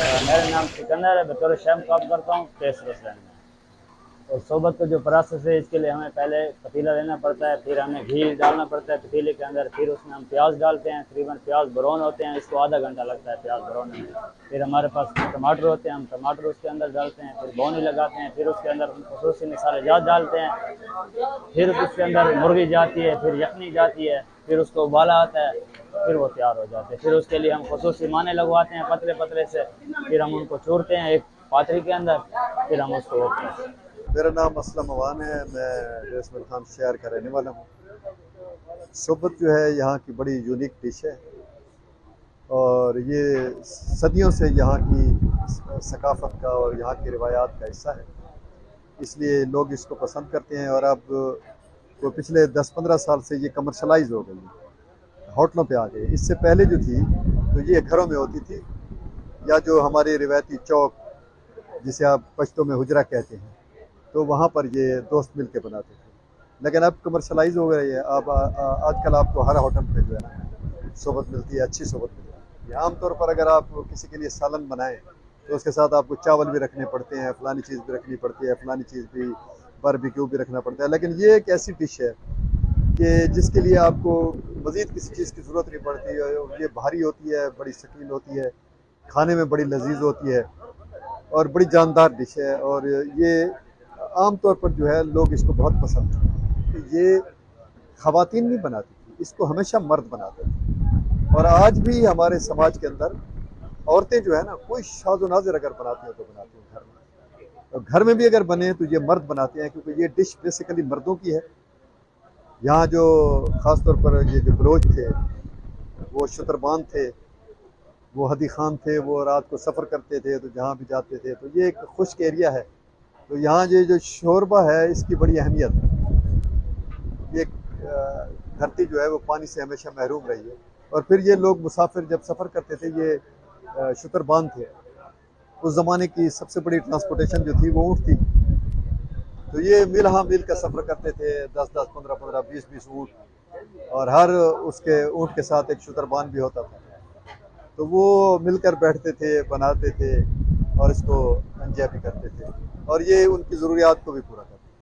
मेरा नाम सिकंदर है, बतौर शेफ काम करता हूँ टेस्ट रेस्टोरेंट में। और सोबत का जो प्रोसेस है, इसके लिए हमें पहले पतीला लेना पड़ता है, फिर हमें घी डालना पड़ता है पतीले के अंदर, फिर उसमें हम प्याज डालते हैं, तकरीबन प्याज ब्राउन होते हैं, इसको आधा घंटा लगता है प्याज ब्राउन में। फिर हमारे पास टमाटर होते हैं, हम टमाटर उसके अंदर डालते हैं, फिर भौनी लगाते हैं, फिर उसके अंदर खसूसी मसाले जात डालते हैं, फिर उसके अंदर मुर्गी जाती है, फिर यखनी जाती है, फिर उसको उबाला आता है, फिर वो तैयार हो जाते हैं। फिर उसके लिए हम खसूसी माने लगवाते हैं पतले पतले से, फिर हम उनको चूरते हैं एक पात्री के अंदर, फिर हम उसको वो करते हैं। मेरा नाम असलम अवान है। मैं रेसमल खान शहर का रहने वाला हूँ। सोबत जो है यहाँ की बड़ी यूनिक डिश है और ये सदियों से यहाँ की सकाफ़त का और यहाँ की रिवायात का हिस्सा है, इसलिए लोग इसको पसंद करते हैं। और अब तो पिछले 10-15 साल से ये कमर्शलाइज हो गई है, होटलों पे आ गई। इससे पहले जो थी तो ये घरों में होती थी, या जो हमारे रिवायती चौक जिसे आप पश्तो में हुजरा कहते हैं, तो वहाँ पर ये दोस्त मिल के बनाते थे। लेकिन अब कमर्शलाइज हो गई है। अब आजकल आपको हर होटल पे जो है ना सोबत मिलती है, अच्छी सोबत मिलती है। आमतौर पर अगर आप किसी के लिए सालन बनाएं तो उसके साथ आपको चावल भी रखने पड़ते हैं, फलानी चीज़ भी रखनी पड़ती है, फलानी चीज़ भी, बारबेक्यू भी रखना पड़ता है। लेकिन ये एक ऐसी डिश है कि जिसके लिए आपको मज़ीद किसी चीज़ की ज़रूरत नहीं पड़ती है। ये भारी होती है, बड़ी शकील होती है, खाने में बड़ी लजीज होती है और बड़ी जानदार डिश है। और ये आम तौर पर जो है लोग इसको बहुत पसंद करते हैं। तो ये ख़वातीन नहीं बनाती थी, इसको हमेशा मर्द बनाते थे। और आज भी हमारे समाज के अंदर औरतें जो है ना, कोई शाज़ो नाज़िर अगर बनाती हैं तो बनाती हैं घर में, और घर में भी अगर बने तो ये मर्द बनाते हैं, क्योंकि ये डिश बेसिकली मर्दों की है। यहाँ जो ख़ास तौर पर ये जो बलोच थे, वो शतरबान थे, वो हदी खान थे, वो रात को सफ़र करते थे, तो जहाँ भी जाते थे तो ये एक खुश्क एरिया है। तो यहाँ ये जो शोरबा है, इसकी बड़ी अहमियत है। ये धरती जो है वो पानी से हमेशा महरूम रही है। और फिर ये लोग मुसाफिर जब सफ़र करते थे, ये शुतरबान थे। उस ज़माने की सबसे बड़ी ट्रांसपोर्टेशन जो थी वो ऊँट थी। तो ये मील हाँ मील का सफ़र करते थे, 10-10, 15-15, 20-20 ऊँट, और हर उसके ऊँट के साथ एक शुतरबान भी होता था। तो वो मिलकर बैठते थे, बनाते थे और इसको एंजॉय भी करते थे, और ये उनकी ज़रूरियात को भी पूरा करते थे।